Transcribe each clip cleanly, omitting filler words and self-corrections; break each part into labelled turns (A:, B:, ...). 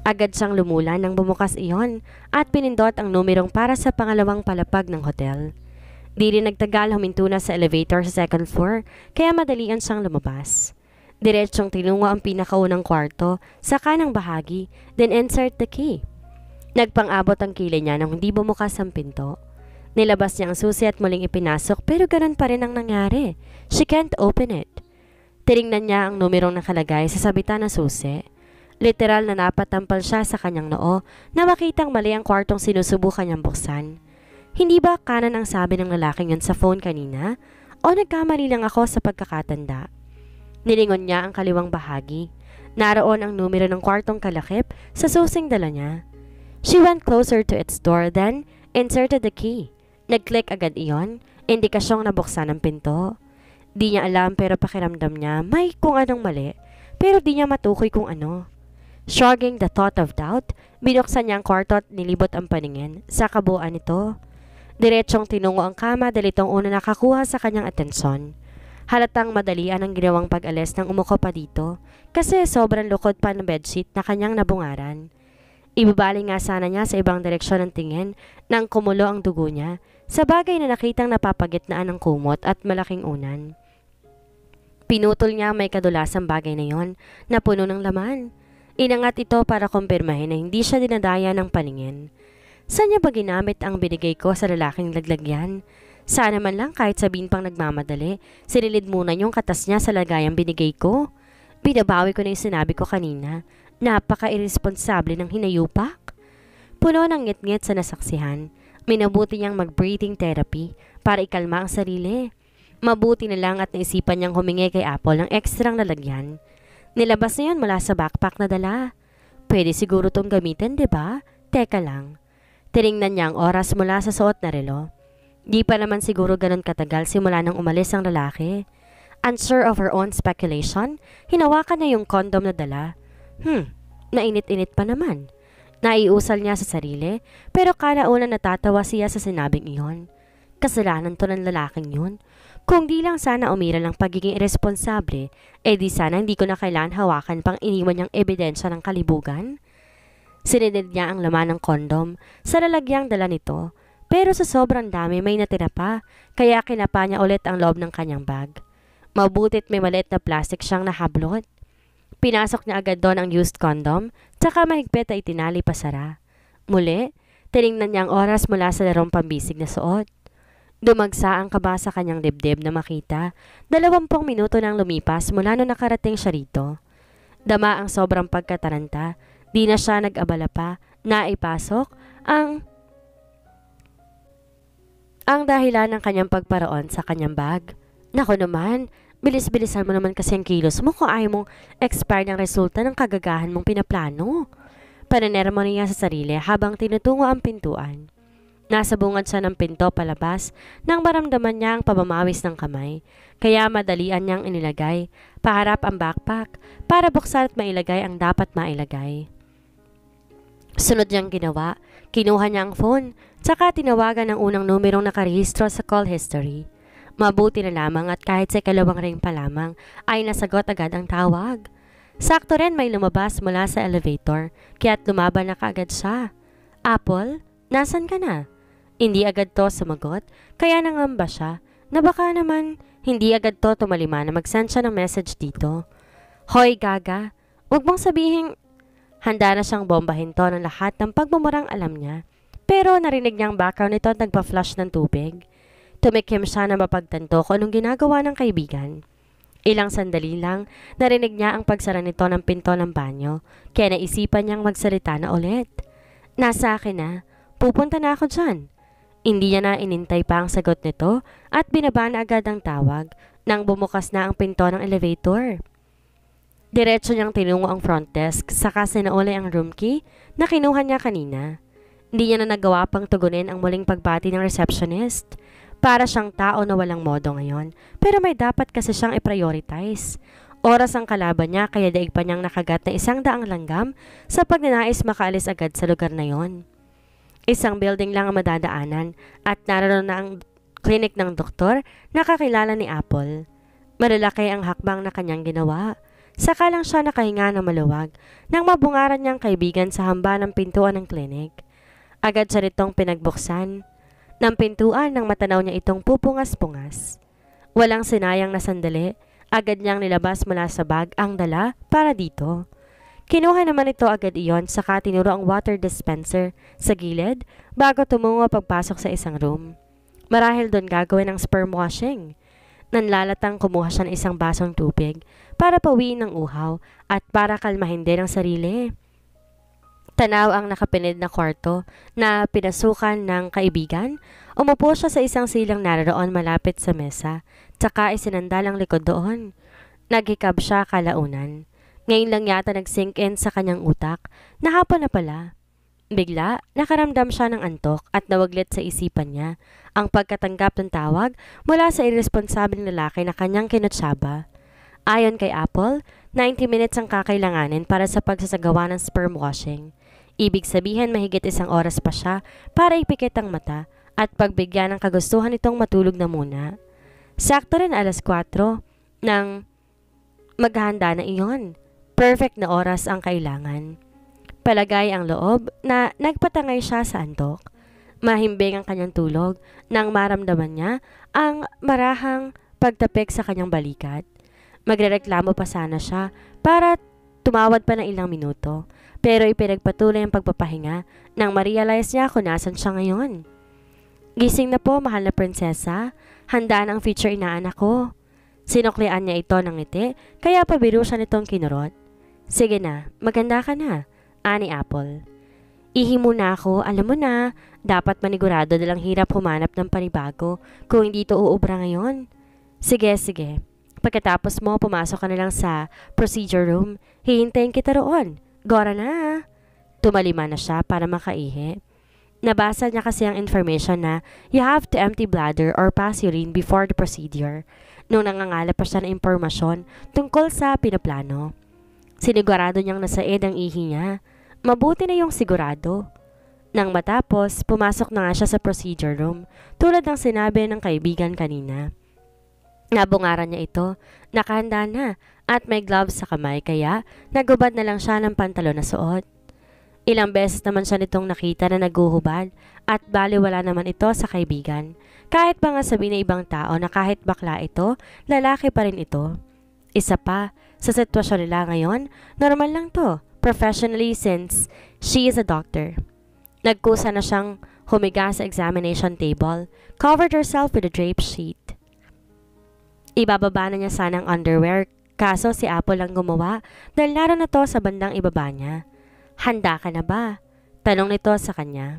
A: Agad siyang lumula nang bumukas iyon at pinindot ang numerong para sa pangalawang palapag ng hotel. Di rin nagtagal huminto na sa elevator sa second floor kaya madalian siyang lumabas. Diretsyong tinungo ang pinakaunang kwarto sa kanang bahagi, then insert the key. Nagpang-abot ang kilay niya nang hindi bumukas ang pinto. Nilabas niya ang susi at muling ipinasok pero ganun pa rin ang nangyari. She can't open it. Tiningnan niya ang numerong nakalagay sa sabitan na susi. Literal na napatampal siya sa kanyang noo na makitang mali ang kwartong sinusubukan niyang buksan. Hindi ba kanan ang sabi ng lalaking yun sa phone kanina? O nagkamali lang ako sa pagkakatanda? Nilingon niya ang kaliwang bahagi. Naroon ang numero ng kwartong kalakip sa susing dala niya. She went closer to its door then inserted the key. Nag-click agad iyon, indikasyong nabuksan ang pinto. Di niya alam pero pakiramdam niya may kung anong mali, pero di niya matukoy kung ano. Shrugging the thought of doubt, binuksan niya ang kwarto at nilibot ang paningin sa kabuuan nito. Diretsyong tinungo ang kama dahil itong una nakakuha sa kanyang atensyon. Halatang madalian ang ginawang pag-alis nang umuko pa dito kasi sobrang lukod pa ng bedsheet na kanyang nabungaran. Ibabali nga sana niya sa ibang direksyon ng tingin nang kumulo ang dugo niya sa bagay na nakitang napapagitnaan ng kumot at malaking unan. Pinutol niya may kadulasang bagay na yon na puno ng laman. Inangat ito para kumpirmahin na hindi siya dinadaya ng paningin. Saan niya ba ginamit ang binigay ko sa lalaking laglagyan? Sana man lang kahit sabihin pang nagmamadali, sinilid muna yung katas niya sa lagayang binigay ko. Binabawi ko na yung sinabi ko kanina. Napaka-irresponsable ng hinayupak. Puno ng ngit-ngit sa nasaksihan. Minabuti niyang mag-breathing therapy para ikalma ang sarili. Mabuti na lang at naisipan niyang humingi kay Apple ng ekstrang lalagyan. Nilabas na yun mula sa backpack na dala. Pwede siguro tong gamitin, diba? Teka lang. Tiningnan niya ang oras mula sa suot na relo. Di pa naman siguro ganun katagal simula nang umalis ang lalaki. Unsure of her own speculation, hinawakan niya yung kondom na dala. Nainit-init pa naman. Naiusal niya sa sarili, pero kalauna natatawa siya sa sinabing iyon. Kasalanan to ng lalaking yun. Kung di lang sana umiral ang pagiging irresponsable, di sana hindi ko na kailangan hawakan pang iniwan niyang ebidensya ng kalibugan. Sinilid niya ang laman ng kondom sa lalagyang dala nito, pero sa sobrang dami may natira pa, kaya kinapa niya ulit ang loob ng kanyang bag. Mabutit may maliit na plastic siyang nahablot. Pinasok niya agad doon ang used condom, tsaka mahigpit ay itinali pasara. Muli, tiningnan niya ang oras mula sa larong pambisig na suot. Dumagsa ang kaba sa kanyang dibdib na makita 20 minuto nang lumipas mula nung nakarating siya rito. Dama ang sobrang pagkataranta, di na siya nag-abala pa na ipasok ang dahilan ng kanyang pagparaon sa kanyang bag. Naku naman, bilis-bilisan mo naman kasi ang kilos mo kung ayaw mong expire ng resulta ng kagagahan mong pinaplano. Pananermo niya sa sarili habang tinutungo ang pintuan. Nasa bungad siya ng pinto palabas nang maramdaman niya ang pamamawis ng kamay, kaya madalian niyang inilagay paharap ang backpack para buksan at mailagay ang dapat mailagay. Sunod niyang ginawa, kinuha niya ang phone, tsaka tinawagan ang unang numerong nakarehistro sa call history. Mabuti na lamang at kahit sa ikalawang ring pa lamang ay nasagot agad ang tawag. Sakto rin may lumabas mula sa elevator, kaya't lumaban na kaagad siya. Apple, nasan ka na? Hindi agad to sumagot, kaya nangamba siya na baka naman hindi agad to tumalima na mag-send siya ng message dito. Hoy gaga, huwag mong sabihin. Handa na siyang bombahin to ng lahat ng pagmumurang alam niya. Pero narinig niyang background nito at nagpa-flush ng tubig. Tumikim siya na mapagtanto kung anong ginagawa ng kaibigan. Ilang sandali lang, narinig niya ang pagsara nito ng pinto ng banyo, kaya naisipan niyang magsalita na ulit. Nasa akin na, pupunta na ako dyan. Hindi niya na inintay pa ang sagot nito at binaba na agad ang tawag nang bumukas na ang pinto ng elevator. Diretso niyang tinungo ang front desk saka sinauli ang room key na kinuha niya kanina. Hindi niya na nagawa pang tugunin ang muling pagbati ng receptionist. Para siyang tao na walang modo ngayon, pero may dapat kasi siyang i-prioritize. Oras ang kalaban niya kaya daig pa niyang nakagat na 100 langgam sa pagnanais makaalis agad sa lugar na yon. Isang building lang ang madadaanan at naroon na ang klinik ng doktor na kakilala ni Apple. Malalaki ang hakbang na kanyang ginawa. Saka lang siya nakahinga ng maluwag nang mabungaran niyang kaibigan sa hamba ng pintuan ng klinik. Agad siya nitong pinagbuksan ng pintuan nang matanaw niya itong pupungas-pungas. Walang sinayang na sandali, agad niyang nilabas mula sa bag ang dala para dito. Kinuha naman ito agad iyon saka tinuro ang water dispenser sa gilid bago tumungo pagpasok sa isang room. Marahil doon gagawin ang sperm washing. Nanlalatang kumuha siya ng isang basong tubig para pawiin ng uhaw at para kalmahin din ang sarili. Tanaw ang nakapinid na kwarto na pinasukan ng kaibigan. Umupo siya sa isang silang naroon malapit sa mesa, tsaka isinandal ang likod doon. Naghikab siya kalaunan. Ngayon lang yata nag-sink in sa kanyang utak na hapon na pala. Bigla, nakaramdam siya ng antok at nawaglit sa isipan niya ang pagkatanggap ng tawag mula sa irresponsableng lalaki na kanyang kinutsaba. Ayon kay Apple, 90 minutes ang kakailanganin para sa pagsasagawa ng sperm washing. Ibig sabihin mahigit 1 oras pa siya para ipikit ang mata at pagbigyan ng kagustuhan itong matulog na muna. Sakto rin 4:00 nang maghahanda na iyon. Perfect na oras ang kailangan. Palagay ang loob na nagpatangay siya sa antok. Mahimbing ang kanyang tulog nang maramdaman niya ang marahang pagtapik sa kanyang balikat. Magrereklamo pa sana siya para tumawad pa ng ilang minuto. Pero ipinagpatuloy ang pagpapahinga nang ma-realize niya kung nasan siya ngayon. Gising na po, mahal na prinsesa. Handa na ang future inaanak ko. Sinuklian niya ito ng ngiti, kaya pabiro siya nitong kinurot. Sige na, maganda ka na, ani Apple. Ihi muna ako, alam mo na, dapat manigurado dalang hirap humanap ng panibago kung hindi ito uubra ngayon. Sige. Pagkatapos mo, pumasok ka na lang sa procedure room. Hihintayin kita roon. Gora na. Tumalima na siya para makaihi. Nabasa niya kasi ang information na you have to empty bladder or pass urine before the procedure. Nung nangangalap pa siya ng impormasyon tungkol sa pinaplano. Sinigurado niyang nasa ang ihi niya. Mabuti na yung sigurado. Nang matapos, pumasok na nga siya sa procedure room tulad ng sinabi ng kaibigan kanina. Nabungaran niya ito, nakahanda na at may gloves sa kamay kaya nagubad na lang siya ng pantalon na suot. Ilang beses naman siya nitong nakita na naguhubad at baliwala naman ito sa kaibigan. Kahit pa nga sabi ng ibang tao na kahit bakla ito, lalaki pa rin ito. Isa pa, sa sitwasyon nila ngayon, normal lang to, professionally since she is a doctor. Nagkusa na siyang humiga sa examination table, covered herself with a drape sheet. Ibababa na niya sana ang underwear, kaso si Apple lang gumawa dahil naroon na to sa bandang ibaba niya. Handa ka na ba? Tanong nito sa kanya.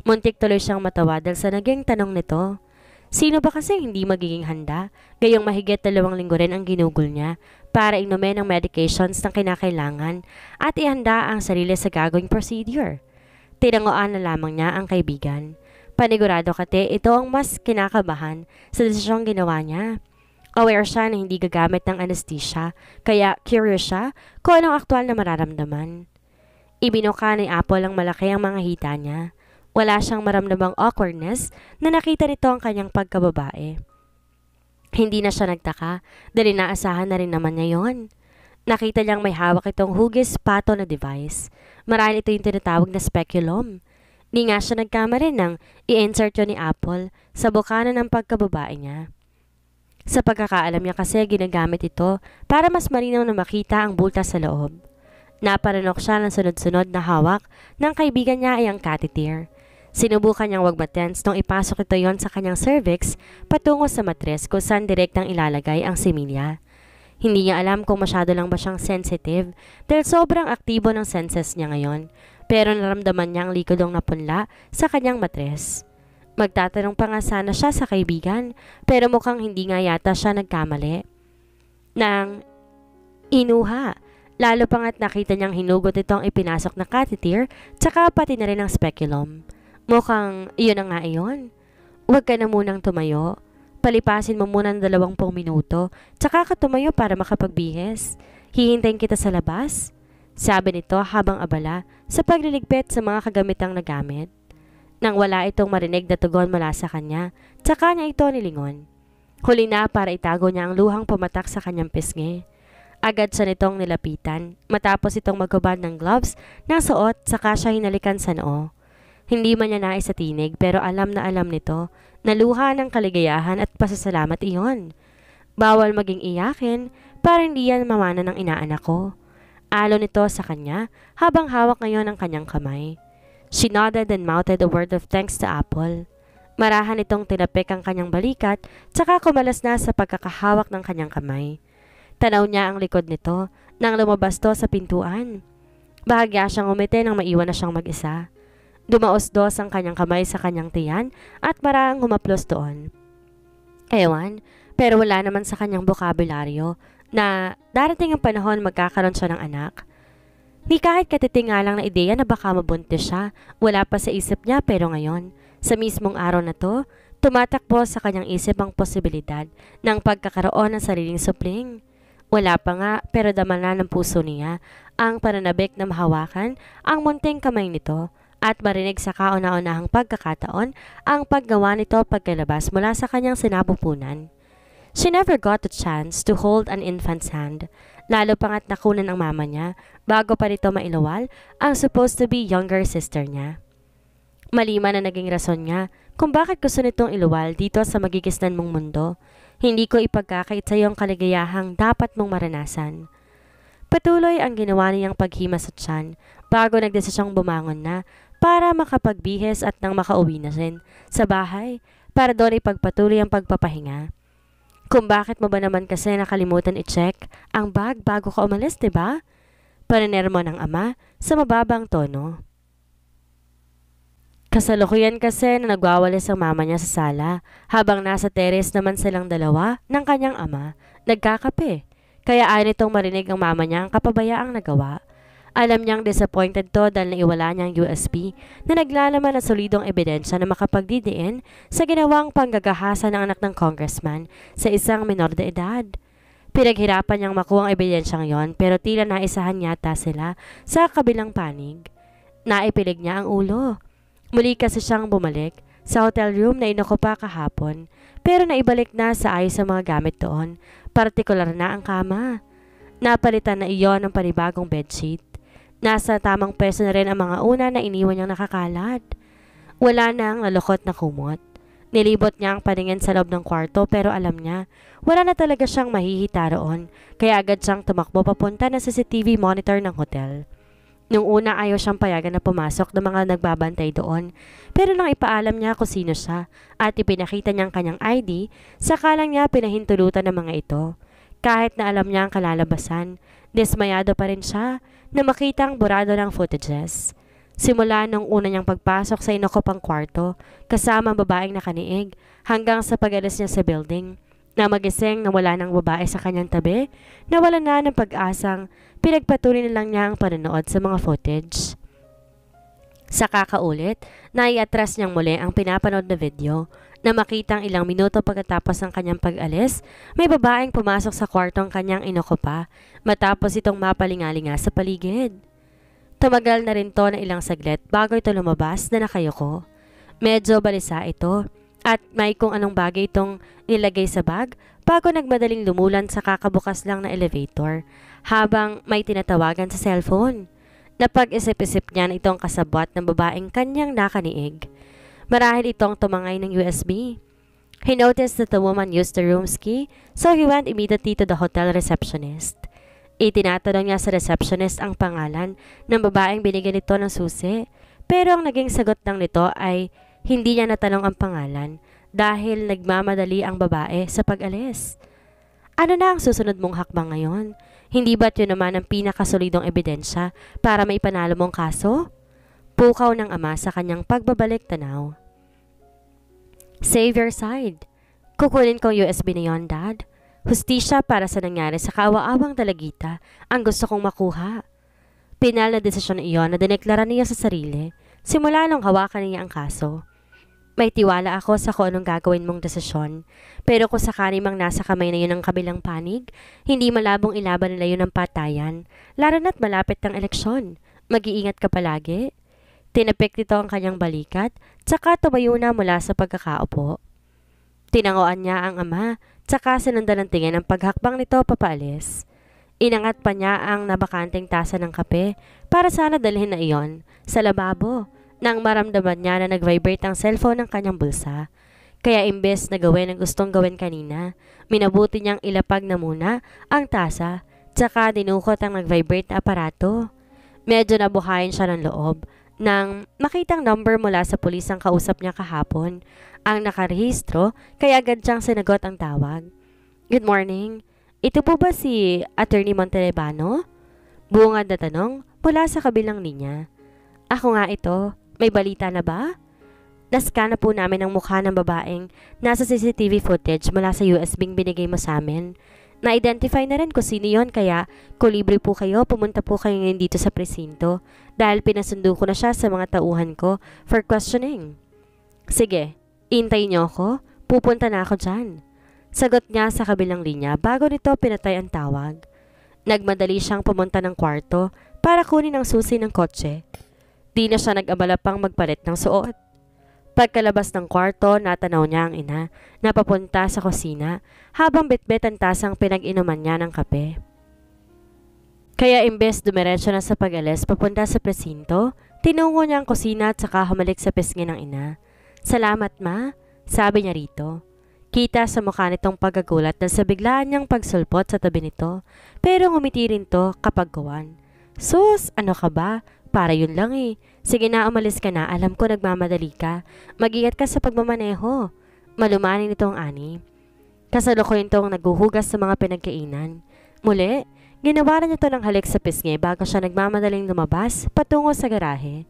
A: Muntik tuloy siyang matawa dahil sa naging tanong nito. Sino ba kasi hindi magiging handa? Gayong mahigit 2 linggo rin ang ginugol niya para inumin ang medications na kinakailangan at ihanda ang sarili sa gagawing procedure. Tinangoan na lamang niya ang kaibigan. Panigurado kate ito ang mas kinakabahan sa desisyong ginawa niya. Aware siya na hindi gagamit ng anesthesia, kaya curious siya kung anong aktwal na mararamdaman. Ibinuka ni Apple ang malaki ang mga hita niya. Wala siyang maramdamang awkwardness na nakita nito ang kanyang pagkababae. Hindi na siya nagtaka dahil inaasahan na rin naman niya yon. Nakita niyang may hawak itong hugis pato na device. Marahil ito yung tinatawag na speculum. Di nga siya nagkamali nang i-insert yun ni Apple sa bukana ng pagkababae niya. Sa pagkakaalam niya kasi ginagamit ito para mas malinaw na makita ang butas sa loob. Naparanok siya ng sunod-sunod na hawak ng kaibigan niya ay ang catheter. Sinubukan niyang wag matense nung ipasok ito yon sa kanyang cervix patungo sa matres kung saan direktang ilalagay ang similya. Hindi niya alam kung masyado lang ba siyang sensitive dahil sobrang aktibo ng senses niya ngayon pero naramdaman niya ang likodong napunla sa kanyang matres. Magtatanong pa nga sana siya sa kaibigan pero mukhang hindi nga yata siya nagkamali. Nang inuha, lalo pa nga't nakita niyang hinugot itong ipinasok na catheter tsaka pati na rin ang speculum. Mukhang iyon na nga iyon. Huwag ka na munang tumayo. Palipasin mo muna ng 20 minuto tsaka ka tumayo para makapagbihis. Hihintayin kita sa labas. Sabi nito habang abala sa pagliligpit sa mga kagamitang nagamit. Nang wala itong marinig na tugon mula sa kanya, tsaka niya ito nilingon. Huli na para itago niya ang luhang pumatak sa kanyang pisngi. Agad siya nitong nilapitan matapos itong maghubad ng gloves ng suot saka siya hinalikan sa noo. Hindi man niya nais sa tinig pero alam na alam nito na luha ng kaligayahan at pasasalamat iyon. Bawal maging iyakin para hindi yan mamana ng inaanak ko. Alon nito sa kanya habang hawak ngayon ang kanyang kamay. She nodded and mouthed a word of thanks to Apple. Marahan itong tinapik ang kanyang balikat tsaka kumalas na sa pagkakahawak ng kanyang kamay. Tanaw niya ang likod nito nang lumabas to sa pintuan. Bahagya siyang umiti nang maiwan na siyang mag-isa. Dumaos-dos ang kanyang kamay sa kanyang tiyan at marahang humaplos doon. Ewan, pero wala naman sa kanyang bokabularyo na darating ang panahon magkakaroon siya ng anak. Ni kahit katitinga lang na ideya na baka mabuntis siya, wala pa sa isip niya pero ngayon, sa mismong araw na to, tumatakbo sa kanyang isip ang posibilidad ng pagkakaroon ng sariling supling. Wala pa nga pero daman na ng puso niya ang pananabik na mahawakan ang munting kamay nito at marinig sa kauna-unahang pagkakataon ang paggawa nito pagkalabas mula sa kanyang sinapupunan. She never got the chance to hold an infant's hand, lalo pangat nakunan ng mama niya bago pa nito mailuwal ang supposed to be younger sister niya. Malima na naging rason niya kung bakit gusto nitong iluwal dito sa magigisnan mong mundo. Hindi ko ipagkakait sa iyong kaligayahang dapat mong maranasan. Patuloy ang ginawa niyang paghima sa tiyan bago nagdesisyong bumangon na para makapagbihis at nang makauwi na rin sa bahay para doon ipagpatuloy ang pagpapahinga. Kung bakit mo ba naman kasi nakalimutan i-check ang bag bago ka umalis, diba? Paninermo ng ama sa mababang tono. Kasalukuyan kasi na nagwawalis ang mama niya sa sala habang nasa teres naman silang dalawa ng kanyang ama, nagkakape. Kaya ayaw nitong marinig ang mama niya ang kapabayaang nagawa. Alam niyang disappointed to dahil naiwala niyang USB na naglalaman ng solidong ebidensya na makapagdidiin sa ginawang panggagahasa ng anak ng congressman sa isang minor de edad. Pinaghirapan niyang makuha ang ebidensyang yon pero tila naisahan yata sila sa kabilang panig. Naipilig niya ang ulo. Muli kasi siyang bumalik sa hotel room na inukupa kahapon pero naibalik na sa ayos sa mga gamit doon, partikular na ang kama. Napalitan na iyon ng panibagong bedsheet. Nasa tamang peso na rin ang mga una na iniwan niyang nakakalat. Wala nang nalukot na kumot. Nilibot niya ang paningin sa loob ng kwarto pero alam niya wala na talaga siyang mahihita roon kaya agad siyang tumakbo papunta ng CCTV monitor ng hotel. Nung una ayaw siyang payagan na pumasok ng mga nagbabantay doon pero nang ipaalam niya kung sino siya at ipinakita niyang kanyang ID, saka lang niya pinahintulutan ng mga ito. Kahit na alam niya ang kalalabasan, dismayado pa rin siya na makitang burado ng footages. Simula nung una niyang pagpasok sa inukupang kwarto kasama ang babaeng nakaniig hanggang sa pag-alis niya sa building na magising na wala ng babae sa kanyang tabi, nawala na ng pag-asang pinagpatuloy na lang niya ang panonood sa mga footage. Sa kakaulit, naiatras niyang muli ang pinapanood na video na makitang ilang minuto pagkatapos ng kanyang pag-alis, may babaeng pumasok sa kwartong kanyang inukupa matapos itong mapalingalinga sa paligid. Tumagal na rin to na ilang saglit bago ito lumabas na nakayuko. Medyo balisa ito at may kung anong bagay itong nilagay sa bag bago nagmadaling lumulan sa kakabukas lang na elevator habang may tinatawagan sa cellphone. Napag-isip-isip niya na itong kasabwat ng babaeng kanyang nakaniig. Marahil itong tumangay ng USB. He noticed that the woman used the room's key so he went immediately to the hotel receptionist. Itinatanong niya sa receptionist ang pangalan ng babaeng binigyan nito ng susi pero ang naging sagot lang nito ay hindi niya natanong ang pangalan dahil nagmamadali ang babae sa pag-alis. Ano na ang susunod mong hakbang ngayon? Hindi ba't yun naman ang pinakasolidong ebidensya para may panalo mong kaso? Pukaw ng ama sa kanyang pagbabalik tanaw. Save your side. Kukunin ko ang USB na yon, Dad. Hustisya para sa nangyari sa kawa-awang dalagita ang gusto kong makuha. Pinal na desisyon iyon na dineklara niya sa sarili simula nung hawakan niya ang kaso. May tiwala ako sa kung anong gagawin mong desisyon. Pero kung sakali mang nasa kamay na yun ang kabilang panig, hindi malabong ilaban nila yun ng patayan. Lalo na't malapit ang eleksyon. Mag-iingat ka palagi. Tinapik nito ang kanyang balikat, tsaka tumayo na mula sa pagkakaupo. Tinangoan niya ang ama, tsaka sinundan ng tingin ang paghakbang nito papaalis. Inangat pa niya ang nabakanteng tasa ng kape para sana dalhin na iyon sa lababo nang maramdaman niya na nag-vibrate ang cellphone ng kanyang bulsa. Kaya imbes na gawin ang gustong gawin kanina, minabuti niyang ilapag na muna ang tasa tsaka dinukot ang nag-vibrate na aparato. Medyo nabuhayin siya ng loob nang makitang number mula sa pulis ang kausap niya kahapon ang nakarehistro kaya agad siyang sinagot ang tawag. Good morning. Ito po ba si Attorney Montalbano? Bungad na tanong mula sa kabilang linya. Ako nga ito. May balita na ba? Nascan na po namin ang mukha ng babaeng nasa CCTV footage mula sa USB binigay mo sa amin. Na-identify na rin kung sino yon kaya kung libre po kayo, pumunta po kayo ngayon dito sa presinto dahil pinasundo ko na siya sa mga tauhan ko for questioning. Sige, intayin niyo ako. Pupunta na ako dyan. Sagot niya sa kabilang linya bago nito pinatay ang tawag. Nagmadali siyang pumunta ng kwarto para kunin ang susi ng kotse. Di na siya nag-abala pang magpalit ng suot. Pagkalabas ng kwarto, natanaw niya ang ina na papunta sa kusina habang bitbit ang tasang pinag-inuman niya ng kape. Kaya imbes dumiretso na sa pag-alis papunta sa presinto, tinungo niya ang kusina at saka humalik sa pisngi ng ina. Salamat ma, sabi niya rito. Kita sa mukha nitong pagkagulat na sa biglaan niyang pagsulpot sa tabi nito, pero ngumiti rin to kapag gawan. Sus, ano ka ba? Para yun lang eh. Sige na, umalis ka na. Alam ko nagmamadali ka. Mag-ingat ka sa pagmamaneho. Malumanin nito ang ani. Kasalukuyan tong naghuhugas sa mga pinagkainan. Muli, ginawaran niya to ng halik sa pisngi bago siya nagmamadaling lumabas patungo sa garahe.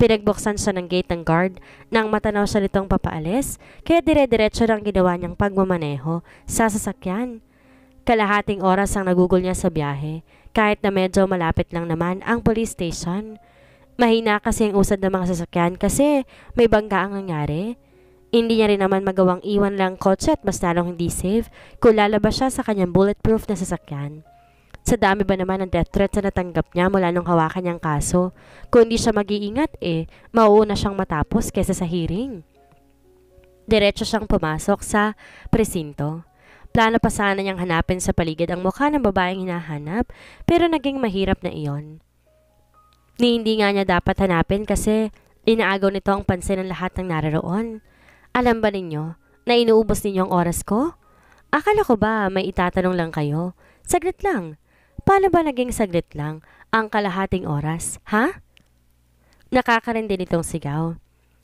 A: Pinagbuksan siya ng gate ng guard nang matanaw siya nitong papaalis kaya dire-diretso lang ginawa niyang pagmamaneho sa sasakyan. Kalahating oras ang nagugol niya sa biyahe kahit na medyo malapit lang naman ang police station. Mahina kasi ang usad ng mga sasakyan kasi may bangga ang nangyari. Hindi niya rin naman magawang iwan lang kotse at mas lalong hindi safe kung lalabas siya sa kanyang bulletproof na sasakyan. Sa dami ba naman ng death threats na natanggap niya mula nung hawakan niyang kaso, kung hindi siya mag-iingat mauuna siyang matapos kesa sa hearing. Diretso siyang pumasok sa presinto. Plano pa sana niyang hanapin sa paligid ang mukha ng babaeng hinahanap pero naging mahirap na iyon. Hindi nga niya dapat hanapin kasi inaagaw nito ang pansin ng lahat ng nararoon. Alam ba ninyo na inuubos ninyo ang oras ko? Akala ko ba may itatanong lang kayo? Saglit lang. Paano ba naging saglit lang ang kalahating oras, ha? Nakakarindi nitong sigaw.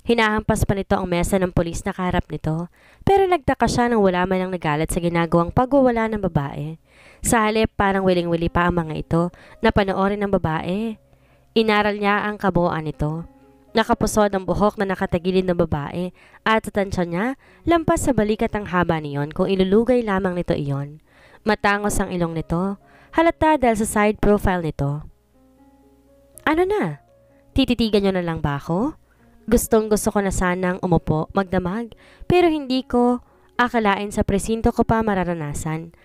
A: Hinahampas pa nito ang mesa ng pulis na kaharap nito, pero nagtaka siya nang wala man ang nagalit sa ginagawang pagwawala ng babae. Sa halip parang wiling-wili pa ang mga ito na panoorin ng babae. Inaral niya ang kabuuan nito. Nakapusod ang buhok na nakatagilid ng babae at sa tansya niya, lampas sa balikat ang haba niyon kung ilulugay lamang nito iyon. Matangos ang ilong nito, halata dahil sa side profile nito. Ano na? Tititigan niyo na lang ba ako? Gustong gusto ko na sanang umupo, magdamag, pero hindi ko akalain sa presinto ko pa mararanasan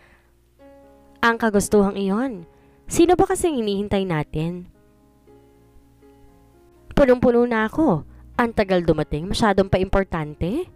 A: ang kagustuhang iyon. Sino ba kasing hinihintay natin? Punong-puno na ako. Ang tagal dumating, masyadong pa importante.